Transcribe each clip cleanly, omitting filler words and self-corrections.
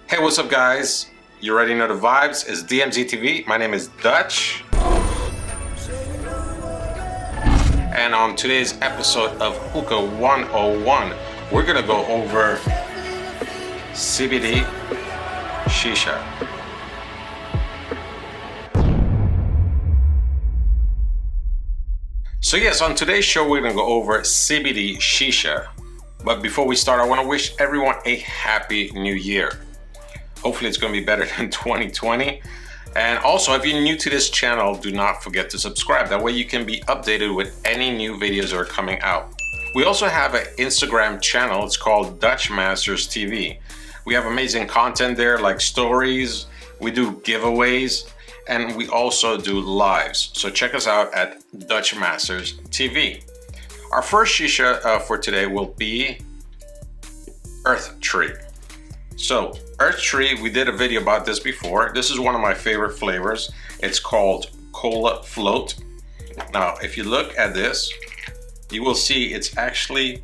Hey, what's up guys? You already know the vibes. It's DMZ TV. My name is Dutch. And on today's episode of Hookah 101, we're gonna go over CBD Shisha. So yes, on today's show, we're gonna go over CBD Shisha. But before we start, I wanna wish everyone a happy new year. Hopefully it's gonna be better than 2020. And also, if you're new to this channel, do not forget to subscribe. That way you can be updated with any new videos that are coming out. We also have an Instagram channel. It's called Dutch Masters TV. We have amazing content there, like stories. We do giveaways, and we also do lives. So check us out at Dutch Masters TV. Our first shisha for today will be Urth Tree. So Urth Tree, we did a video about this before. This is one of my favorite flavors. It's called Cola Float. Now, if you look at this, you will see it's actually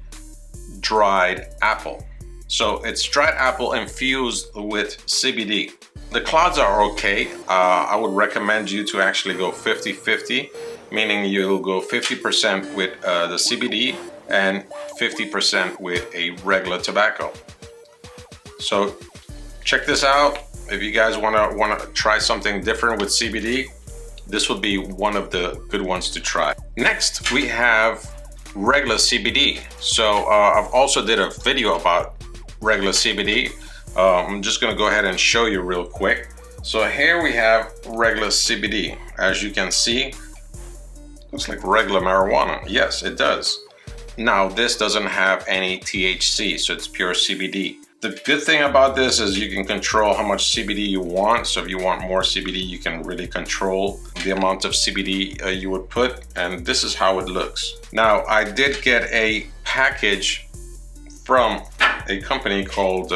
dried apple. So it's dried apple infused with CBD. The clouds are okay. I would recommend you to actually go 50-50, meaning you'll go 50% with the CBD and 50% with a regular tobacco. So check this out. If you guys wanna try something different with CBD, this will be one of the good ones to try. Next, we have regular CBD. So I've also did a video about regular CBD. I'm just gonna go ahead and show you real quick. So here we have regular CBD. As you can see, looks like regular marijuana. Yes, it does. Now, this doesn't have any THC, so it's pure CBD. The good thing about this is you can control how much CBD you want. So if you want more CBD, you can really control the amount of CBD you would put. And this is how it looks. Now, I did get a package from a company called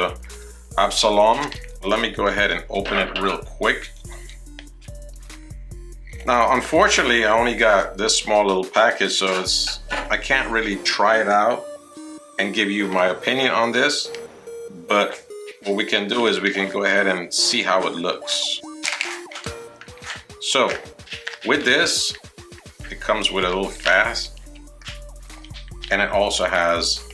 Absalom. Let me go ahead and open it real quick. Now, unfortunately, I only got this small little package, so I can't really try it out and give you my opinion on this. But what we can do is we can go ahead and see how it looks. So with this, it comes with a little fast, and it also has,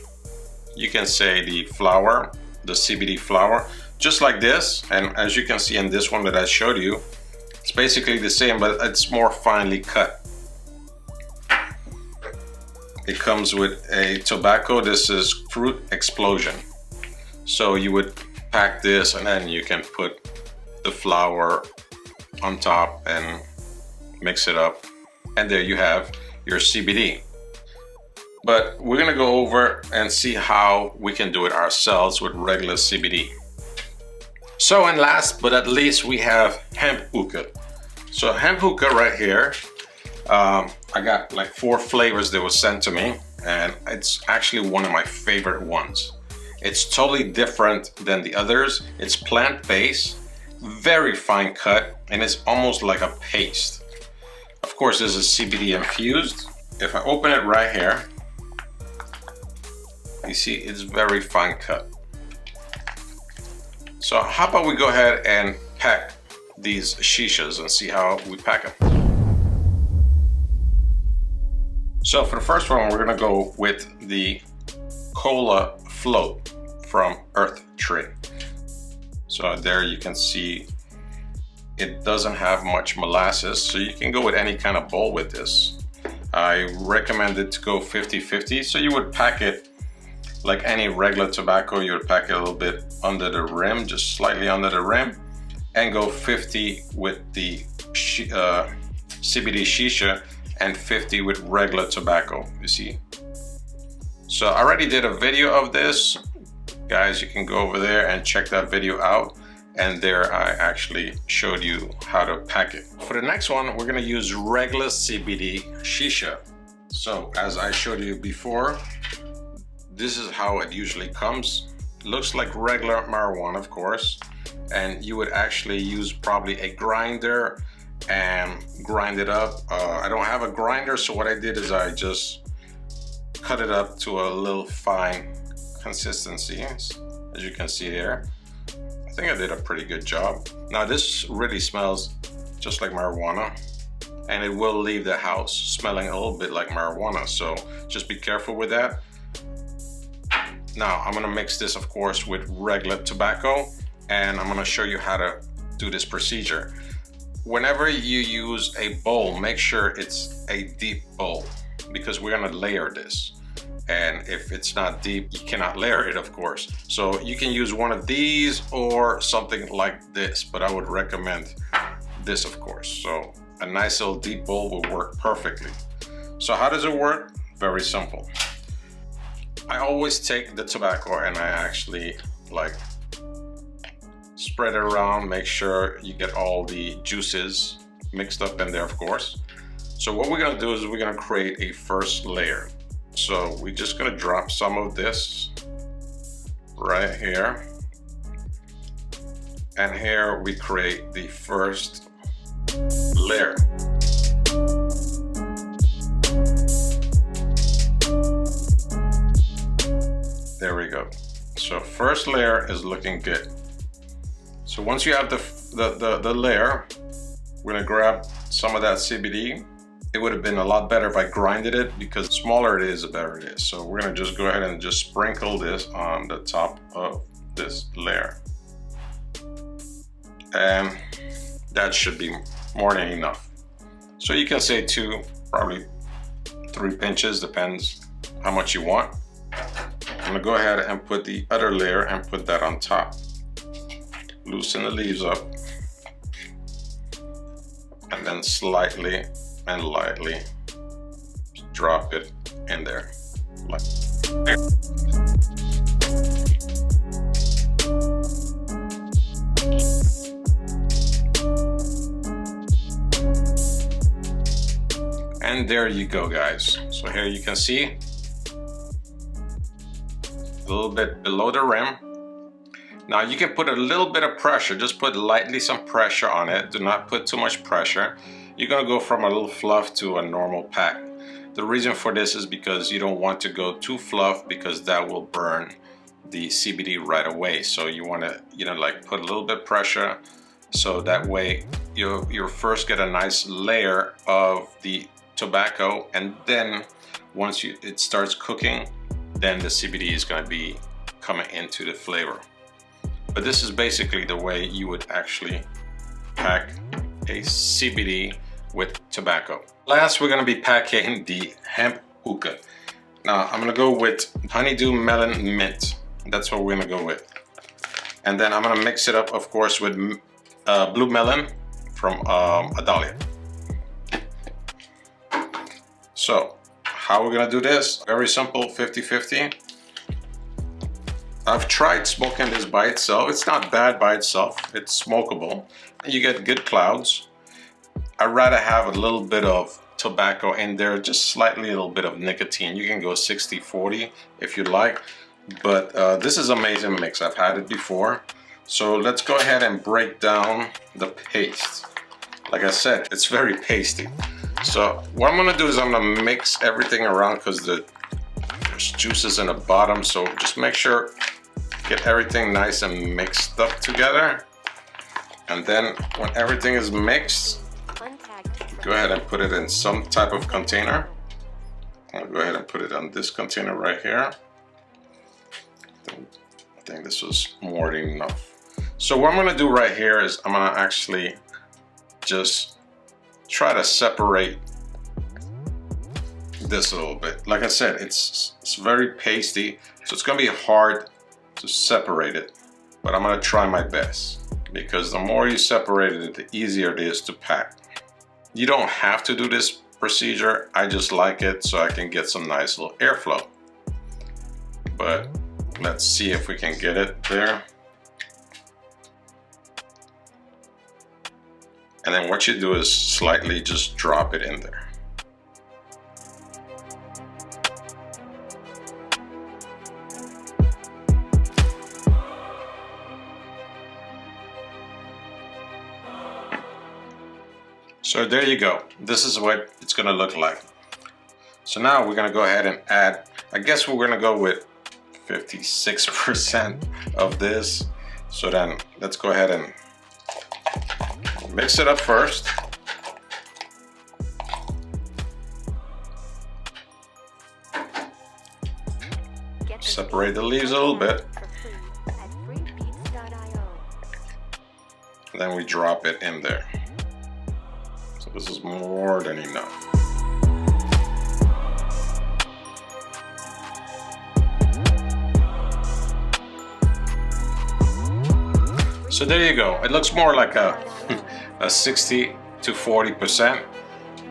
you can say, the flower, the CBD flower, just like this. And as you can see in this one that I showed you, it's basically the same, but it's more finely cut. It comes with a tobacco. This is Fruit Explosion. So you would pack this and then you can put the flour on top and mix it up. And there you have your CBD. But we're gonna go over and see how we can do it ourselves with regular CBD. So, and last but not least, we have Hemp Hookah. So Hemp Hookah right here, I got like 4 flavors that was sent to me, and it's actually one of my favorite ones. It's totally different than the others. It's plant-based, very fine cut, and it's almost like a paste. Of course, this is CBD infused. If I open it right here, you see it's very fine cut. So how about we go ahead and pack these shishas and see how we pack them. So for the first one, we're gonna go with the Cola Float from Urth Tree. So there you can see it doesn't have much molasses, so you can go with any kind of bowl with this. I recommend it to go 50-50, so you would pack it like any regular tobacco. You would pack it a little bit under the rim, just slightly under the rim, and go 50 with the CBD Shisha and 50 with regular tobacco, you see. So I already did a video of this. Guys, you can go over there and check that video out. And there I actually showed you how to pack it. For the next one, we're gonna use regular CBD Shisha. So as I showed you before, this is how it usually comes. Looks like regular marijuana, of course. And you would actually use probably a grinder and grind it up. I don't have a grinder, so what I did is I just cut it up to a little fine consistency, as you can see there. think I did a pretty good job. Now this really smells just like marijuana, and it will leave the house smelling a little bit like marijuana, so just be careful with that. Now I'm gonna mix this, of course, with regular tobacco, and I'm gonna show you how to do this procedure. Whenever you use a bowl, make sure it's a deep bowl, because we're gonna layer this. And if it's not deep, you cannot layer it, of course. So you can use one of these or something like this, but I would recommend this, of course. So a nice little deep bowl will work perfectly. So how does it work? Very simple. I always take the tobacco and I actually like spread it around, make sure you get all the juices mixed up in there, of course. So what we're gonna do is we're gonna create a first layer. So we're just gonna drop some of this right here. And here we create the first layer. There we go. So first layer is looking good. So once you have the layer, we're gonna grab some of that CBD. It would have been a lot better if I grinded it, because the smaller it is, the better it is. So we're gonna just go ahead and just sprinkle this on the top of this layer. And that should be more than enough. So you can say 2, probably 3 pinches, depends how much you want. I'm gonna go ahead and put the other layer and put that on top. Loosen the leaves up. And then slightly and lightly drop it in there. Like there. And there you go, guys. So here you can see a little bit below the rim. Now you can put a little bit of pressure, just put lightly some pressure on it. Do not put too much pressure. You're gonna go from a little fluff to a normal pack. The reason for this is because you don't want to go too fluff, because that will burn the CBD right away. So you wanna, like put a little bit of pressure, so that way you first get a nice layer of the tobacco, and then once it starts cooking, then the CBD is gonna be coming into the flavor. But this is basically the way you would actually pack a CBD with tobacco. Last, we're gonna be packing the hemp hookah. Now, I'm gonna go with honeydew melon mint. That's what we're gonna go with. And then I'm gonna mix it up, of course, with blue melon from Adalya. So, how we're gonna do this? Very simple, 50-50. I've tried smoking this by itself. It's not bad by itself. It's smokable. You get good clouds. I'd rather have a little bit of tobacco in there, just slightly a little bit of nicotine. You can go 60-40 if you like, but this is an amazing mix. I've had it before. So let's go ahead and break down the paste. Like I said, it's very pasty. So what I'm gonna do is I'm gonna mix everything around, because there's juices in the bottom. So just make sure, get everything nice and mixed up together. And then when everything is mixed, go ahead and put it in some type of container. I'll go ahead and put it on this container right here. I think this was more than enough. So what I'm gonna do right here is I'm gonna actually just try to separate this a little bit. Like I said, it's very pasty, so it's gonna be hard to separate it, but I'm gonna try my best, because the more you separate it, the easier it is to pack. You don't have to do this procedure. I just like it so I can get some nice little airflow. But let's see if we can get it there. And then what you do is slightly just drop it in there. So there you go. This is what it's gonna look like. So now we're gonna go ahead and add, I guess we're gonna go with 56% of this. So then let's go ahead and mix it up first. Separate the leaves a little bit. And then we drop it in there. So this is more than enough. So there you go. It looks more like a 60 to 40%,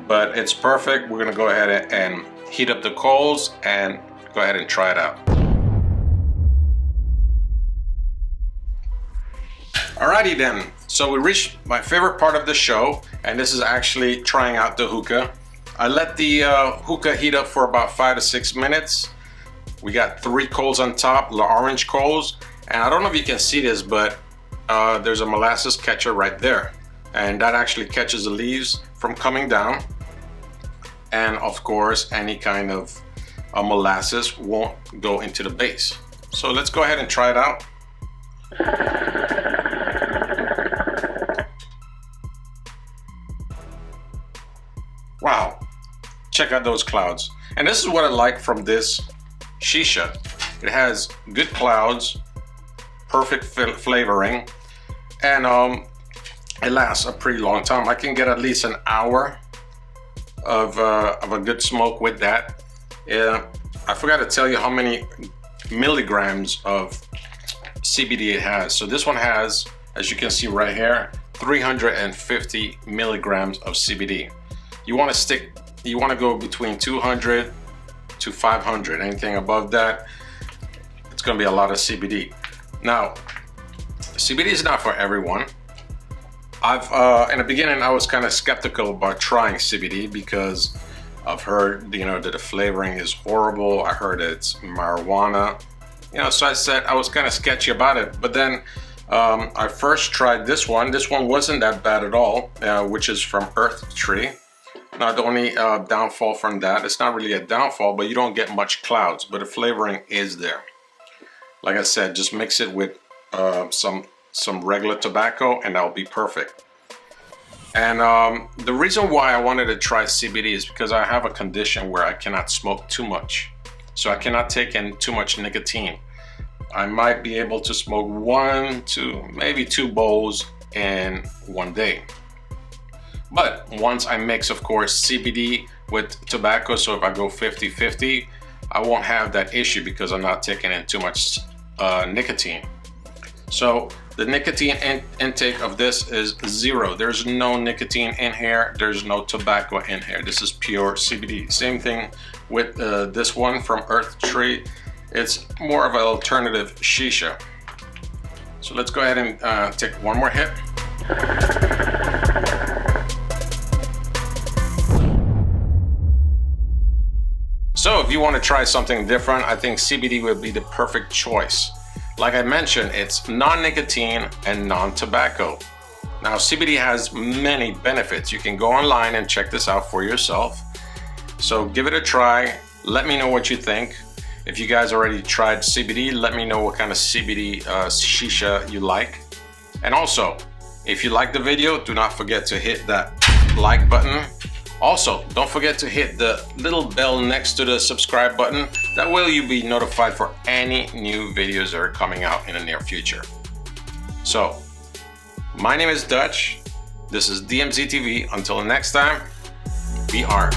but it's perfect. We're gonna go ahead and heat up the coals and go ahead and try it out. Alrighty then, so we reached my favorite part of the show, and this is actually trying out the hookah. I let the hookah heat up for about 5 to 6 minutes. We got 3 coals on top, the orange coals, and I don't know if you can see this, but there's a molasses catcher right there, and that actually catches the leaves from coming down, and of course any kind of molasses won't go into the base. So let's go ahead and try it out. Wow, check out those clouds. And this is what I like from this shisha. It has good clouds, perfect flavoring, and it lasts a pretty long time. I can get at least an hour of a good smoke with that. I forgot to tell you how many milligrams of CBD it has. So this one has, as you can see right here, 350 milligrams of CBD. You want to go between 200 to 500. Anything above that, it's going to be a lot of CBD. Now, CBD is not for everyone. In the beginning, I was kind of skeptical about trying CBD because I've heard, you know, that the flavoring is horrible. I heard it's marijuana, you know, so I was kind of sketchy about it. But then I first tried this one. This one wasn't that bad at all, which is from Urth tree. Now, the only downfall from that, it's not really a downfall, but you don't get much clouds, but the flavoring is there. Like I said, just mix it with some regular tobacco and that'll be perfect. And the reason why I wanted to try CBD is because I have a condition where I cannot smoke too much. So I cannot take in too much nicotine. I might be able to smoke 1 to maybe 2 bowls in one day. But once I mix, of course, CBD with tobacco, so if I go 50-50, I won't have that issue because I'm not taking in too much nicotine. So the nicotine intake of this is 0. There's no nicotine in here. There's no tobacco in here. This is pure CBD. Same thing with this one from Urth tree. It's more of an alternative shisha. So let's go ahead and take one more hit. So if you want to try something different, I think CBD would be the perfect choice. Like I mentioned, it's non-nicotine and non-tobacco. Now, CBD has many benefits. You can go online and check this out for yourself. So give it a try. Let me know what you think. If you guys already tried CBD, let me know what kind of CBD shisha you like. And also, if you like the video, do not forget to hit that like button. Also, don't forget to hit the little bell next to the subscribe button. That way you'll be notified for any new videos that are coming out in the near future. So, my name is Dutch. This is DMZ TV. Until next time, be art.